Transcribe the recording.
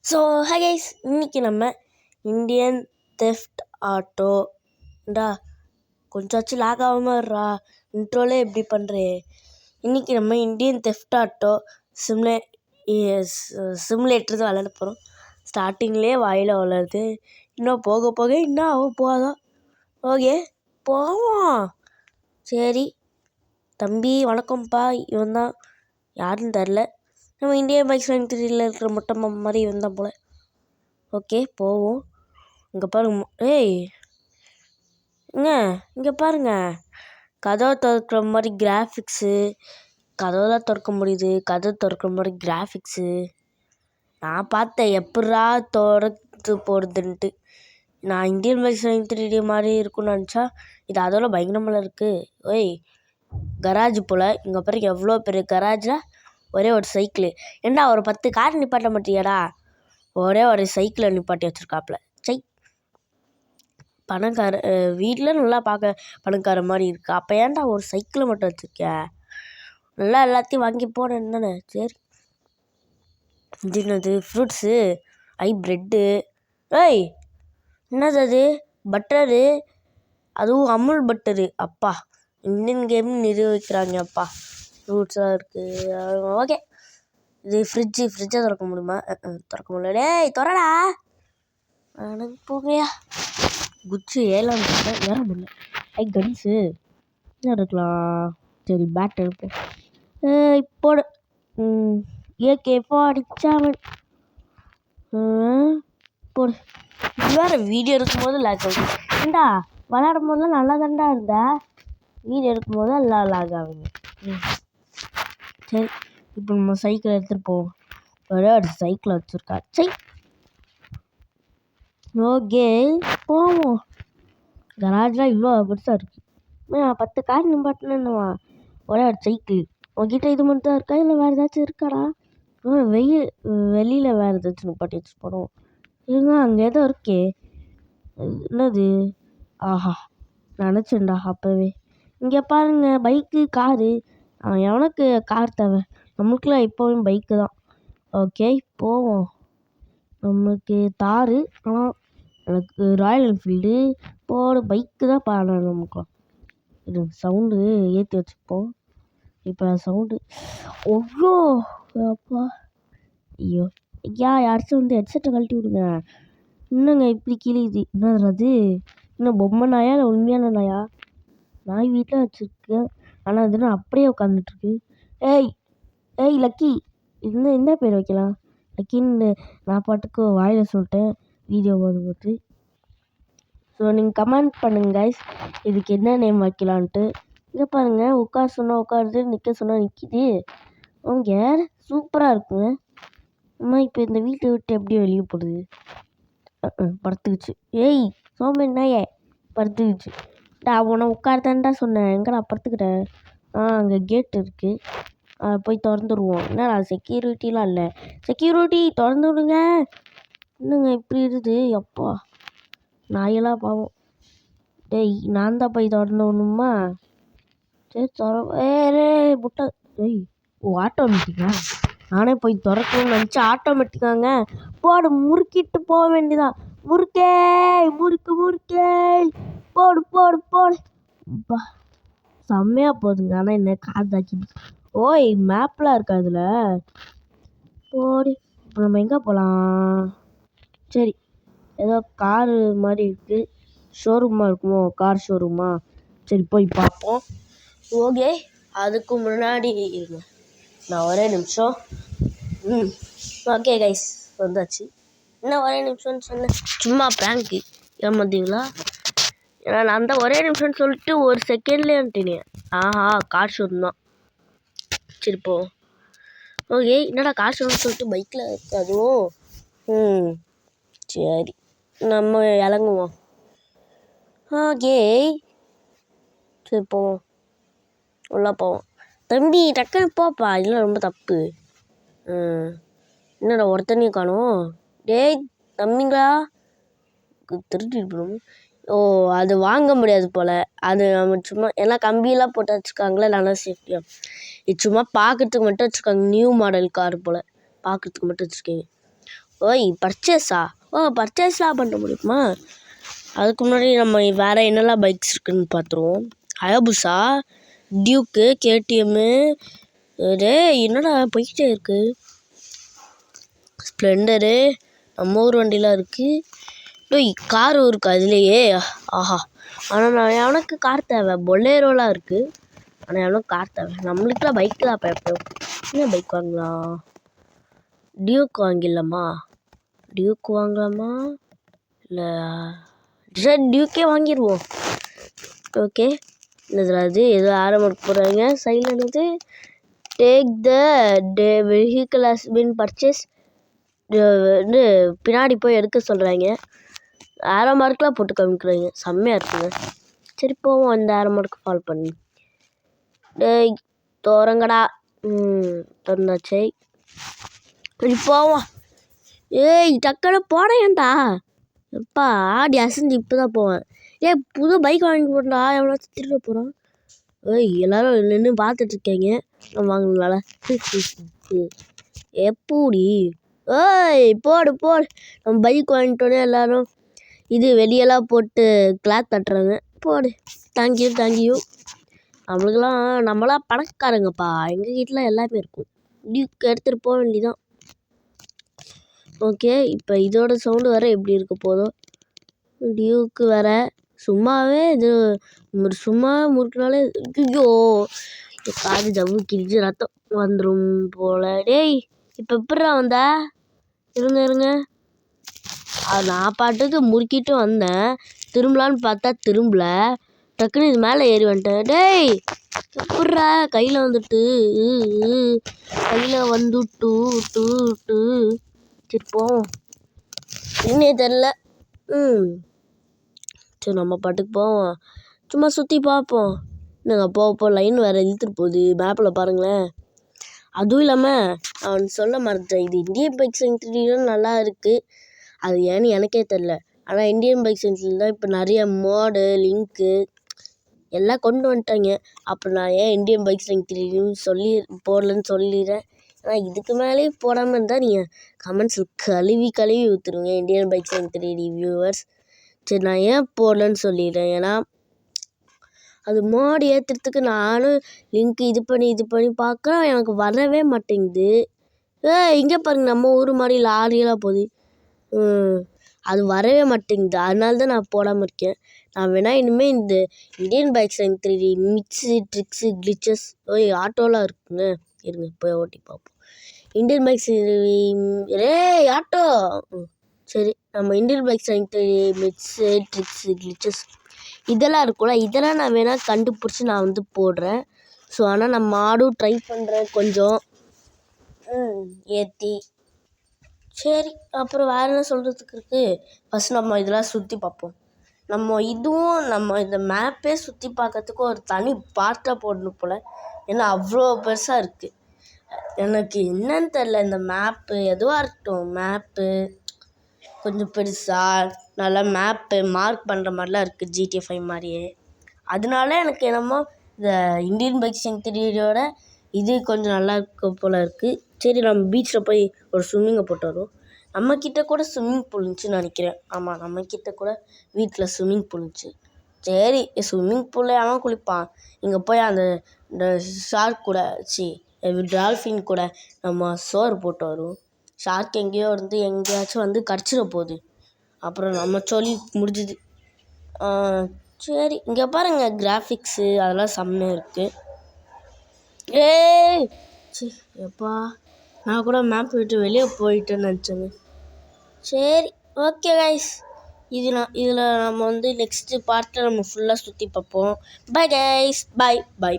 So hi guys, இன்றைக்கி நம்ம Indian theft ஆட்டோடா கொஞ்சாச்சும் lock ஆகாமறா இன்ட்ரோலே எப்படி பண்ணுறேன். இன்றைக்கி நம்ம இந்தியன் தெஃப்ட் ஆட்டோ சிமுலேட்டர் தான் விளையாட போகிறோம். ஸ்டார்டிங்லேயே வாயில் வளருது, இன்னும் போக போக இன்னும் ஆக போகாதான். ஓகே போவோம். சரி தம்பி வணக்கம்ப்பா. இவன் தான் யாருன்னு தெரில. நம்ம இந்தியன் பைக்ஸ் 93 இருக்கிற மொட்டை மாதிரி இருந்தால் போல். ஓகே போவோம். இங்கே பாருங்க. இங்கே பாருங்க, கதவை திறக்கிற மாதிரி கிராஃபிக்ஸு. கதவை தான் திறக்க முடியுது, கதவை திறக்கிற மாதிரி கிராஃபிக்ஸு. நான் பார்த்தேன் எப்படா திறந்து போடுறதுன்ட்டு. நான் இந்தியன் பைக்ஸ் 93 மாதிரி இருக்குன்னு நினச்சா இது அதோட பயங்கரமாக இருக்குது. கராஜ் போல். இங்கே பாருங்க எவ்வளோ பெரிய கராஜில் ஒரே ஒரு சைக்கிள். ஏண்டா ஒரு 10 கார் நிப்பாட்ட மாட்டியாடா? ஒரே ஒரு சைக்கிளை நிப்பாட்டி வச்சுருக்காப்புல. பணக்கார வீட்டில் நல்லா பார்க்க பணக்கார மாதிரி இருக்கு. அப்போ ஏன்டா ஒரு சைக்கிளை மட்டும் வச்சுருக்க? நல்லா எல்லாத்தையும் வாங்கி போட என்னென்ன. சரி இது என்னது? Fruits, bread. என்னது அது? பட்டரு, அதுவும் அமுல் பட்டரு. அப்பா இந்தியன் கேம் நிரூபிக்கிறாங்க. அப்பா ஃப்ரூட்ஸாக இருக்குது. ஓகே இது ஃப்ரிட்ஜை திறக்க முடியுமா? திறக்க முடியல. திறடா. எனக்கு போகையா குச்சி ஏழாம் ஏற முடியல. கன்ஸு என்ன இருக்கலாம்? சரி பேட் எடுப்போம். இப்போது AK-47 போடு. வேறு வீடியோ எடுக்கும்போது லாக் ஆகுது. ஏண்டா விளையாடும் போதெல்லாம் நல்லா தாண்டா இருந்தா, வீடியோ எடுக்கும்போது எல்லாம் லாக் ஆகுது. சரி இப்போ நம்ம சைக்கிளை எடுத்துகிட்டு போவோம். ஒரே ஒரு சைக்கிளை வச்சுருக்கா. ஓகே போவோம். கராஜெலாம் இவ்வளோ பெருசாக இருக்குது. 10 கார் நிப்பாட்டினேன்னுவா. ஒரே ஒரு சைக்கிள். உங்ககிட்ட இது மட்டும் தான் இருக்கா, இல்லை வேறு ஏதாச்சும் இருக்காடா? வெளியில் வேறு ஏதாச்சும் நிப்பாட்டி வச்சு போனோம். இல்லைங்க அங்கே ஏதோ இருக்கே. என்னது? ஆஹா நினச்சேன்டா அப்போவே. இங்கே பாருங்க பைக்கு, காரு. எவனுக்கு கார் தேவை? நம்மளுக்குலாம் எப்போவும் பைக்கு தான். ஓகே போவோம். நமக்கு தாரு, ஆனால் எனக்கு ராயல் என்ஃபீல்டு போட பைக்கு தான் பாடணும். நமக்குலாம் இது சவுண்டு ஏற்றி வச்சுப்போம். இப்போ சவுண்டு ஒவ்வொரு அப்பா. ஐயோ யாராச்சும் வந்து ஹெட்செட்டை கழட்டி விடுங்க. இன்னுங்க இப்படி கிழியுது. என்னது? இன்னும் பொம்மை நாயா இல்லை உண்மையான நாயா? நாய் வீட்டில் வச்சுருக்கேன், ஆனால் அது அப்படியே உட்காந்துட்ருக்கு. லக்கி. என்ன பேர் வைக்கலாம்? லக்கின்னு நான் பாட்டுக்கு வாயில் சொல்லிட்டேன் வீடியோ போது. ஸோ நீங்கள் கமெண்ட் பண்ணுங்க கைஸ், இதுக்கு என்ன நேம் வைக்கலான்ட்டு. இங்கே பாருங்கள், உட்கார சொன்னால் உட்காருது, நிற்க சொன்னால் நிற்கிது. அவங்க சூப்பராக இருக்குங்க. அம்மா இப்போ இந்த வீட்டை விட்டு எப்படி வெளியே போடுது? படுத்துக்குச்சு. சோம்பேறி நாயே படுத்துக்குச்சு. உன்னை உட்காரதான்டா சொன்னேன். எங்கடா படுத்துக்கிட்டேன்? அங்கே கேட் இருக்குது, போய் திறந்துடுவோம். என்னடா செக்யூரிட்டிலாம் இல்லை? செக்யூரிட்டி திறந்து விடுங்க. என்னங்க இப்படி இருக்குது? அப்பா நாயெல்லாம் பாவம். நான் தான் போய் திறந்து விடணுமா? சரி முட்டை. ஆட்டோமேட்டிக்கா? நானே போய் திறக்கணும்னு நினச்சா ஆட்டோமேட்டிக்காங்க. போடு முறுக்கிட்டு போக வேண்டியதான். முறுக்கே போடு போடு போடு. அப்பா செம்மையாக போகுதுங்க. ஆனால் என்ன காதாக்கி. மேப்லாம் இருக்கா அதில்? போடு. இப்போ நம்ம எங்கே போகலாம்? சரி ஏதோ காரு மாதிரி இருக்குது. ஷோரூமாக இருக்குமோ? கார் ஷோரூமா? சரி போய் பார்ப்போம். ஓகே அதுக்கு முன்னாடி இருங்க, நான் ஒரே நிமிஷம். ஓகே கைஸ் வந்தாச்சு. என்ன ஒரே நிமிஷம்னு சொன்னேன்? சும்மா ப்ராங்க்கு ஏமாந்தீங்களா? ஏன்னா நான் தான் ஒரே நிமிஷம்னு சொல்லிட்டு ஒரு செகண்ட்லேயே வந்துட்டேனே. கார் ஷோரூம் தான். சரி போ. ஓகே என்னடா கார் ஷோரூம் சொல்லிட்டு பைக்கில் அதுவும். சரி நம்ம இறங்குவோம். ஓகே சரி போவோம், உள்ளே போவோம். தம்பி டக்குன்னு போப்பா, இல்லை ரொம்ப தப்பு. என்னடா ஒருத்தனையும் காணும்? தம்பிங்களா திருட்டிட்டு போகணும். அது வாங்க முடியாது போல். அது நம்ம சும்மா எல்லாம் கம்பியெல்லாம் போட்டு வச்சுருக்காங்களே, நல்லா சேஃப்டியாக. இது சும்மா பார்க்குறதுக்கு மட்டும் வச்சுருக்காங்க. நியூ மாடல் கார் போல், பார்க்குறதுக்கு மட்டும் வச்சுருக்கீங்க. ஓய் பர்ச்சேஸா? பர்ச்சேஸ்லாம் பண்ண முடியுமா? அதுக்கு முன்னாடி நம்ம வேறு என்னெல்லாம் பைக்ஸ் இருக்குதுன்னு பார்த்துருவோம். ஹயாபுசா, டியூக்கு, கேடிஎம்மு, என்னடா போய்கிட்டே இருக்குது. ஸ்ப்ளெண்டரு, நம்ம ஊர் வண்டிலாம் இருக்குது. காரும் இருக்குது அதுலேயே. ஆஹா! ஆனால் நான் எனக்கு கார் தேவை. பொலேரோலாம் இருக்குது. ஆனால் எவ்வளோ கார் தேவை. நம்மளுக்குலாம் பைக்கு தான் எப்போ. என்ன பைக் வாங்கலாம்? டியூக் வாங்கிடலாமா? இல்லை டியூக்கே வாங்கிடுவோம். ஓகே. என்னது ஏதோ ஆரம்பிக்க போகிறாங்க. சைடில் என்னது take the vehicle has been purchase வந்து பின்னாடி போய் எடுக்க சொல்கிறாங்க. ஆரோ மார்க்கெலாம் போட்டு காமிக்கிறாங்க. செம்மையாக இருக்குங்க. சரி போவோம் அந்த ஆரோ மார்க்கு ஃபாலோ பண்ணி. டேய் தோறங்கடா. திறந்தாச்சே. சரி போவோம். டக்குன்னு போனேன்டா. எப்பா ஆடி அசைஞ்சு இப்போ தான் போவேன். புது பைக் வாங்கி போட்டா எவ்வளோ திருட போகிறான். எல்லோரும் நின்று பார்த்துட்ருக்கீங்க. நான் வாங்கினால எப்படி போடு நம்ம பைக் வாங்கிட்டோன்னே எல்லோரும் இது வெளியெல்லாம் போட்டு கிளாத் தட்டுறாங்க. போடு. தேங்க்யூ. நம்மளாம் பணக்காரங்கப்பா. எங்கள் வீட்டில் எல்லாமே இருக்கும். டியூக் எடுத்துகிட்டு போக வேண்டியதான். ஓகே. இப்போ இதோட சவுண்டு வேறு எப்படி இருக்க போதும். டியூக்கு வேற சும்மாவே இது சும்மா முறுக்குனாலே ஐயோ காது ஜவ்வு கிழிஞ்சு ரத்தம் வந்துடும் போல. டேய் இப்போ எப்படிடா வந்த? இருங்க. நான் பாட்டுக்கு முறுக்கிட்டு வந்தேன். திரும்பலான்னு பார்த்தா திரும்பல. டக்குன்னு இது மேலே ஏறி வந்துட்டேன். டேய் எப்பட்றா கையில் வந்துட்டு சரி போவோம். என்னே தெரில. சரி நம்ம பாட்டுக்கு போவோம். சும்மா சுற்றி பார்ப்போம். என்னங்க போக லைன் வேறு இழுத்துட்டு போகுது. மேப்பில் பாருங்களேன். அதுவும் இல்லாமல் அவன் சொல்ல மறந்துட்டேன். இது இந்தியன் பைக் சென்டரிலும் நல்லா இருக்குது. அது ஏன்னு எனக்கே தெரில. ஆனால் இந்தியன் பைக் சென்டரில் தான் இப்போ நிறைய மோடு லிங்க்கு எல்லாம் கொண்டு வந்துட்டாங்க. அப்புறம் நான் ஏன் இந்தியன் பைக் சென்டரியும் போடலன்னு சொல்லிடுறேன். ஆனால் இதுக்கு மேலேயே போடாமல் இருந்தால் நீங்கள் கமெண்ட்ஸில் கழுவி ஊற்றுருங்க இந்தியன் பைக் சென்டரி ரிவ்யூவர்ஸ். சரி நான் ஏன் போடலன்னு சொல்லிடுறேன். ஏன்னா அது மோடு ஏற்றுறதுக்கு நானும் லிங்க் இது பண்ணி பார்க்குறேன். எனக்கு வரவே மாட்டேங்குது. இங்கே பாருங்க நம்ம ஊர் மாதிரி லாரியெல்லாம் போகுது. அது வரவே மாட்டேங்குது. அதனால தான் நான் போடாமல் இருக்கேன். நான் வேணால் இனிமேல் இந்த Indian bike century mix tricks glitches ஆட்டோலாம் இருக்குங்க. இருங்க போய் ஓட்டி பார்ப்போம். Indian bike century auto. சரி நம்ம Indian bike century mix tricks glitches இதெல்லாம் இருக்கும்ல. இதெல்லாம் நான் வேணால் கண்டுபிடிச்சி நான் போடுறேன். ஸோ ஆனால் நான் மாடும் ட்ரை பண்ணுறேன் கொஞ்சம் ஏற்றி. சரி அப்புறம் வேறு என்ன சொல்கிறதுக்கு இருக்குது. ஃபஸ்ட் நம்ம இதெல்லாம் சுற்றி பார்ப்போம். நம்ம இந்த மேப்பே சுற்றி பார்க்கறதுக்கு ஒரு தனி பார்ட்டாக போடணும் போல். ஏன்னா அவ்வளோ பெருசாக இருக்குது. எனக்கு என்னன்னு தெரில. இந்த மேப்பு எதுவாக இருக்கட்டும். மேப்பு கொஞ்சம் பெருசாக நல்லா மேப்பு மார்க் பண்ணுற மாதிரிலாம் இருக்குது. GTA 5 மாதிரியே. அதனால எனக்கு என்னமோ இந்த இந்தியன் பைக் சென்டரியோட இது கொஞ்சம் நல்லா இருக்க போல் இருக்குது. சரி நம்ம பீச்சில் போய் ஒரு ஸ்விம்மிங்கை போட்டு வருவோம். நம்மக்கிட்ட கூட ஸ்விம்மிங் பூல் இருந்துச்சுன்னு நினைக்கிறேன். ஆமாம் நம்மக்கிட்ட கூட வீட்டில் ஸ்விம்மிங் பூல் இருந்துச்சு. சரி ஸ்விம்மிங் பூலில் அவன் குளிப்பான். இங்கே போய் இந்த ஷார்க் கூட டால்ஃபின் கூட நம்ம சோறு போட்டு வருவோம். ஷார்க் எங்கேயாச்சும் கடிச்சிட போகுது. அப்புறம் நம்ம சொல்லி முடிஞ்சுது. சரி இங்கே பாருங்கள் கிராஃபிக்ஸு அதெல்லாம் செம்மையாக இருக்குது. எப்பா நான் கூட மேப் விட்டு வெளியே போயிட்டேன்னு நினச்சேங்க. சரி ஓகே கைஸ். இதில் நம்ம நெக்ஸ்ட்டு பார்ட்டில் நம்ம ஃபுல்லாக சுற்றி பார்ப்போம். Bye guys. பை.